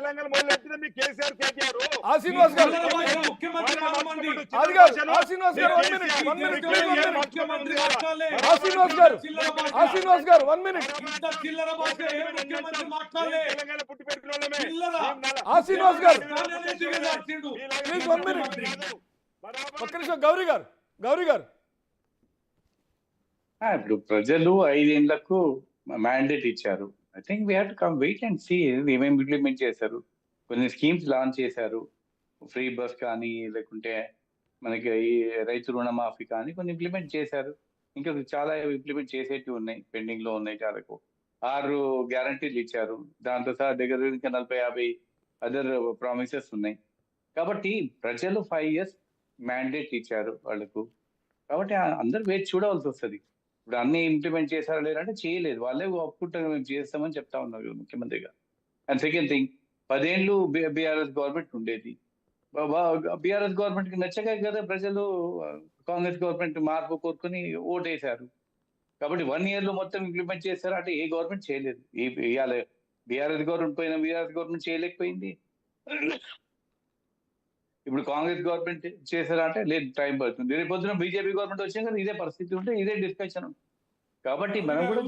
తెలంగాణ మొదలెట్టిన మీ కేసీఆర్ కేటీఆర్ ఆ శ్రీనివాస్ గారు ముఖ్యమంత్రి కామండి. అది కాదు ఆ శ్రీనివాస్ గారు 1 మినిట్ ముఖ్యమంత్రి మాట్లాడలే. ఆ శ్రీనివాస్ గారు 1 మినిట్ ఇంత చిల్లర భాష ఏ ముఖ్యమంత్రి మాట్లాడలే. తెలంగాణ పుట్టి పెరిగిన వాళ్ళమే. చిల్లర. ఆ శ్రీనివాస్ గారు కాలేజీ దిగజార్చిండు. ప్లీజ్ 1 మినిట్ ఒక్క నిమిషం గౌరీ గారు ఇప్పుడు ప్రజలు 5 ఏళ్లకు మ్యాండేట్ ఇచ్చారు. I think we have to come wait and see ఏమేమి ఇంప్లిమెంట్ చేశారు. కొన్ని స్కీమ్స్ లాంచ్ చేశారు, ఫ్రీ బస్ కానీ లేకుంటే మనకి ఈ రైతు రుణమాఫీ కానీ కొన్ని ఇంప్లిమెంట్ చేశారు. ఇంకా చాలా ఇంప్లిమెంట్ చేసేటివి ఉన్నాయి, పెండింగ్ లో ఉన్నాయి. చాలకు 6 గ్యారంటీలు ఇచ్చారు. దాంతో సహా దగ్గర ఇంకా 40-50 అదర్ ప్రామిసెస్ ఉన్నాయి. కాబట్టి ప్రజలు 5 years మ్యాండేట్ ఇచ్చారు వాళ్ళకు. కాబట్టి అందరు వేచి చూడవలసి వస్తుంది. ఇప్పుడు అన్ని ఇంప్లిమెంట్ చేశారా లేదంటే చేయలేదు. వాళ్ళే ఒప్పుకుంటారు మేము చేస్తామని చెప్తా ఉన్నారు ముఖ్యమంత్రిగా. అండ్ సెకండ్ థింగ్, 10 ఏళ్ళు బీఆర్ఎస్ గవర్నమెంట్ ఉండేది. బీఆర్ఎస్ గవర్నమెంట్ కి నచ్చక కదా ప్రజలు కాంగ్రెస్ గవర్నమెంట్ మార్పు కోరుకుని ఓటేశారు. కాబట్టి 1 year లో మొత్తం ఇంప్లిమెంట్ చేశారా అంటే ఏ గవర్నమెంట్ చేయలేదు. ఇవాళ బీఆర్ఎస్ గవర్నమెంట్ పోయిన బీఆర్ఎస్ గవర్నమెంట్ చేయలేకపోయింది. ఇప్పుడు కాంగ్రెస్ గవర్నమెంట్ చేశారా అంటే లేదు, టైం పడుతుంది. రేపు పొద్దున బీజేపీ గవర్నమెంట్ వచ్చాక ఇదే పరిస్థితి ఉంటే ఇదే డిస్కషన్ ఉంటుంది. కాబట్టి మనం కూడా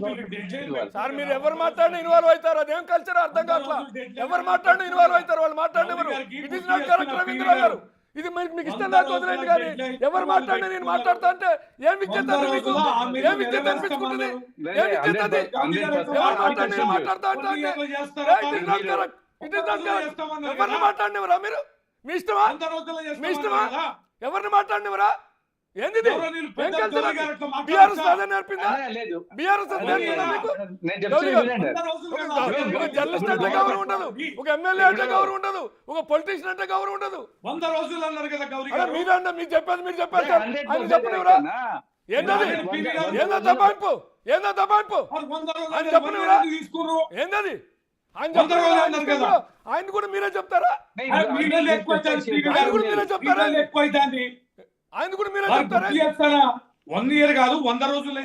సార్ మీరు ఎవరు మాట్లాడినా ఇన్వాల్వ్ అవుతారు. అదేం కల్చర్ అర్థం కావట్లా. ఎవరు మాట్లాడినా ఇన్వాల్వ్ అవుతారు, వాళ్ళు మాట్లాడినవారు. It is not correct Ravindra Rao గారు. ఇది మీకు ఇష్టం లేక వదిలేండి. కానీ ఎవరు మాట్లాడినా నేను మాట్లాడతా అంటే ఏం విద్యత మీకు, ఏం విద్యత అనిపించుకుంటుంది, ఏం విద్యత? ఎవరు మాట్లాడినా నేను మాట్లాడతా అంటే ఇట్ ఈస్ నాట్ కరెక్ట్. ఎవరిని మాట్లాడినవరా మీరు? మీ ఇష్టమా? ఎవరిని మాట్లాడినవరా? ఏంది బీఆర్ఎస్ నేర్పిందా? బీఆర్ఎస్ నేర్పిందా మీకు? ఒక జర్నలిస్ట్ అంటే గౌరవం ఉండదు, ఒక ఎమ్మెల్యే అంటే గౌరవం ఉండదు, ఒక పొలిటీషియన్ అంటే గౌరవం ఉండదు. 100 రోజులు అన్నారు కదా గౌరీ. మీరంటే మీరు చెప్పేది మీరు చెప్పారు సార్. ఆయన చెప్పనివరా? ఏంటది? ఏందో దబాయింపు, ఏందో దబాయింపు ఆయన చెప్పనివరా? ఏంటది ఆయన చెప్పారు? ఆయన కూడా మీరే చెప్తారా? ఆయన కూడా మీరే చెప్తారా? ఆయన కూడా మీరే చెప్తారా? 1 year కాదు 100 రోజులు.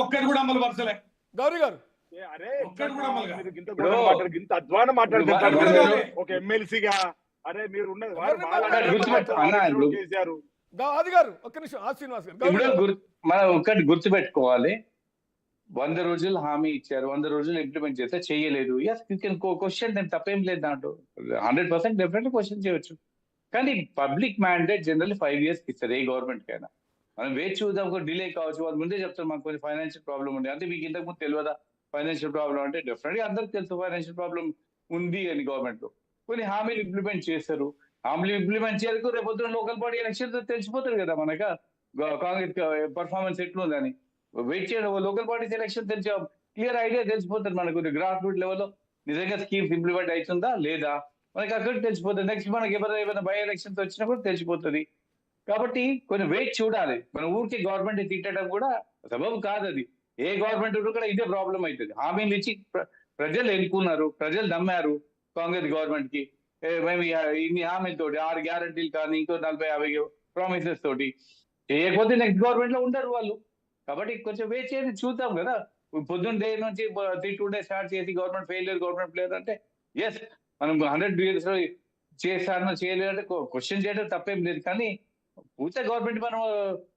ఒక్కటి కూడా అమలు పరచలే గౌరీ గారు. ఇంత అధ్వానం మాట్లాడుతున్నారు ఒక ఎమ్మెల్సీగా. అరే మీరు ఉన్నది అది గారు ఒక్క నిమిషం. ఆ శ్రీనివాస్ గారు మనం ఒక్కటి గుర్తుపెట్టుకోవాలి. 100 రోజులు హామీ ఇచ్చారు, 100 రోజులు ఇంప్లిమెంట్ చేస్తే చేయలేదు. క్వశ్చన్ నేను తప్పేం లేదు దాంట్లో. 100% డెఫినెట్లీ క్వశ్చన్ చేయొచ్చు. కానీ పబ్లిక్ మ్యాండేట్ జనరల్లీ 5 years ఇస్తారు ఏ గవర్నమెంట్ కైనా. మనం వేచి చూద్దాం, డిలే కావచ్చు. వాళ్ళు ముందే చెప్తారు మాకు కొంచెం ఫైనాన్షియల్ ప్రాబ్లం ఉంది అంటే. మీకు ఇంతకు ముందు తెలియదా ఫైనాన్షియల్ ప్రాబ్లం అంటే? డెఫినెట్గా అందరికి తెలుసు ఫైనాన్షియల్ ప్రాబ్లం ఉంది అని. గవర్నమెంట్ లో కొన్ని హామీలు ఇంప్లిమెంట్ చేస్తారు, హామీలు ఇంప్లిమెంట్ చేయడానికి రేపు పొద్దున లోకల్ బాడీ ఎలక్షన్ తెలిసిపోతుంది కదా మనక కాంగ్రెస్ పర్ఫార్మెన్స్ ఎట్లుందని. వెయిట్ చేయడం, లోకల్ బాడీస్ ఎలక్షన్ తెలిసే క్లియర్ ఐడియా తెలిసిపోతుంది మనకు. గ్రాస్ రూట్ లెవెల్లో నిజంగా స్కీమ్స్ ఇంప్లిమెంట్ అవుతుందా లేదా మనకి అక్కడ తెలిసిపోతుంది. నెక్స్ట్ మనకి ఏమైనా బై ఎలక్షన్స్ వచ్చినా కూడా తెలిసిపోతుంది. కాబట్టి కొన్ని వెయిట్ చూడాలి. మన ఊరికి గవర్నమెంట్ తిట్టడం కూడా సబబు కాదు. అది ఏ గవర్నమెంట్ కూడా ఇదే ప్రాబ్లం అవుతుంది. హామీలు ఇచ్చి ప్రజలు ఎన్నుకున్నారు, ప్రజలు నమ్మారు కాంగ్రెస్ గవర్నమెంట్ కి. మేము ఇన్ని హామీలతోటి 6 గ్యారంటీలు కానీ ఇంకో 40-50 ప్రామిసెస్ తోటి చేయకపోతే నెక్స్ట్ గవర్నమెంట్ లో ఉండరు వాళ్ళు. కాబట్టి కొంచెం వెయిట్ చేసి చూద్దాం కదా. పొద్దున్న డే నుంచి 3-2 days స్టార్ట్ చేసి గవర్నమెంట్ గవర్నమెంట్ ఫెయిల్ అంటే ఎస్ మనం 100 years లో చేస్తాను చేయలేదంటే క్వశ్చన్ చేయడం తప్పేం లేదు. కానీ పూర్తి గవర్నమెంట్ మనం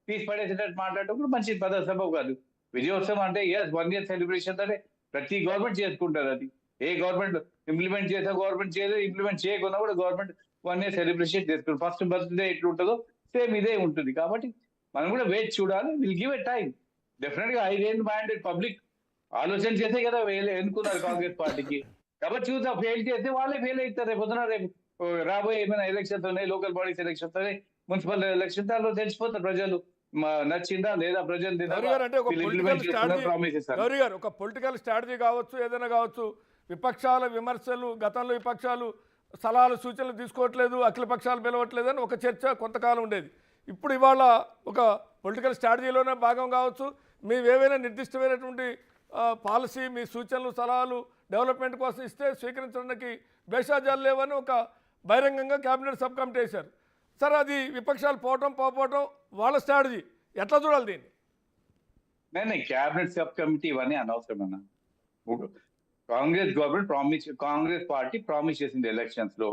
తీసి పడేసేటట్టు మాట్లాడటప్పుడు మంచి సబబు కాదు. విజయోత్సవం అంటే 1 year సెలబ్రేషన్ అంటే ప్రతి గవర్నమెంట్ చేసుకుంటారు. అది ఏ గవర్నమెంట్ ఇంప్లిమెంట్ చేసా గవర్నమెంట్ చేయలేదు, ఇంప్లిమెంట్ చేయకుండా కూడా గవర్నమెంట్ 1 year సెలబ్రేషన్ చేసుకుంటారు. ఫస్ట్ బర్త్డే ఎట్లుంటుందో సేమ్ ఇదే ఉంటుంది. కాబట్టి మనం కూడా వేచి చూడాలి. Will give a time. Definite గా 5 ఏళ్ళు మైండెడ్ పబ్లిక్ ఆలోచన చేస్తే కదా ఎన్నుకున్నారు కాంగ్రెస్ పార్టీకి. కాబట్టి చూద్దాం, ఫెయిల్ చేస్తే వాళ్ళే ఫెయిల్ అవుతారు. రేపు పొద్దున రేపు రాబోయే ఏమైనా ఎలక్షన్స్ ఉన్నాయి, లోకల్ బాడీస్ ఎలక్షన్స్ ఉన్నాయి, మున్సిపల్ ఎలక్షన్, దానిలో తెలిసిపోతారు ప్రజలు నచ్చిందా లేదా ప్రజలు. ఒక పొలిటికల్ స్ట్రాటజీ కావచ్చు, ఏదైనా కావచ్చు. విపక్షాల విమర్శలు, గతంలో విపక్షాలు సలహాలు సూచనలు తీసుకోవట్లేదు, అఖిల పక్షాలు పిలవట్లేదు అని ఒక చర్చ కొంతకాలం ఉండేది. ఇప్పుడు ఇవాళ ఒక పొలిటికల్ స్ట్రాటజీలోనే భాగం కావచ్చు. మేము ఏవైనా నిర్దిష్టమైనటువంటి పాలసీ, మీ సూచనలు సలహాలు డెవలప్మెంట్ కోసం ఇస్తే స్వీకరించడానికి భేషాజాలు లేవని ఒక బహిరంగంగా కేబినెట్ సబ్ కమిటీ వేశారు. సార్ అది విపక్షాలు పోవటం వాళ్ళ స్ట్రాటజీ, ఎట్లా చూడాలి దీన్ని? నేను క్యాబినెట్ సబ్ కమిటీ ఇవన్నీ అనవసరమన్నా. కాంగ్రెస్ పార్టీ ప్రామిస్ చేసింది ఎలక్షన్స్ లో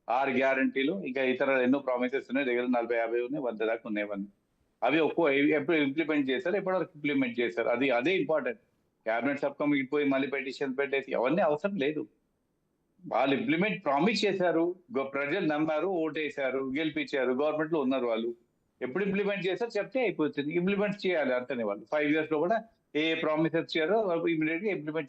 6 గ్యారంటీలు, ఇంకా ఇతర ఎన్నో ప్రామిసెస్ ఉన్నాయి, దగ్గర 40-50 ఉన్నాయి, 100 దాకా ఉన్నాయవన్నీ. అవి ఎప్పుడు ఇంప్లిమెంట్ చేశారు, ఎప్పటివరకు ఇంప్లిమెంట్ చేశారు, అదే ఇంపార్టెంట్. క్యాబినెట్ సబ్ కమిటీ పోయి మళ్ళీ పెటిషన్ పెట్టేసి అవన్నీ అవసరం లేదు. వాళ్ళు ప్రామిస్ చేశారు, ప్రజలు నమ్మారు, ఓటేశారు, గెలిపించారు, గవర్నమెంట్ లో ఉన్నారు. వాళ్ళు ఎప్పుడు ఇంప్లిమెంట్ చేశారు చెప్తే అయిపోతుంది. ఇంప్లిమెంట్ చేయాలి అంటనే వాళ్ళు 5 years లో కూడా ఏ ప్రామిసెస్ చేయారో ఇమీడియట్ గా ఇంప్లిమెంట్ చేయాలి.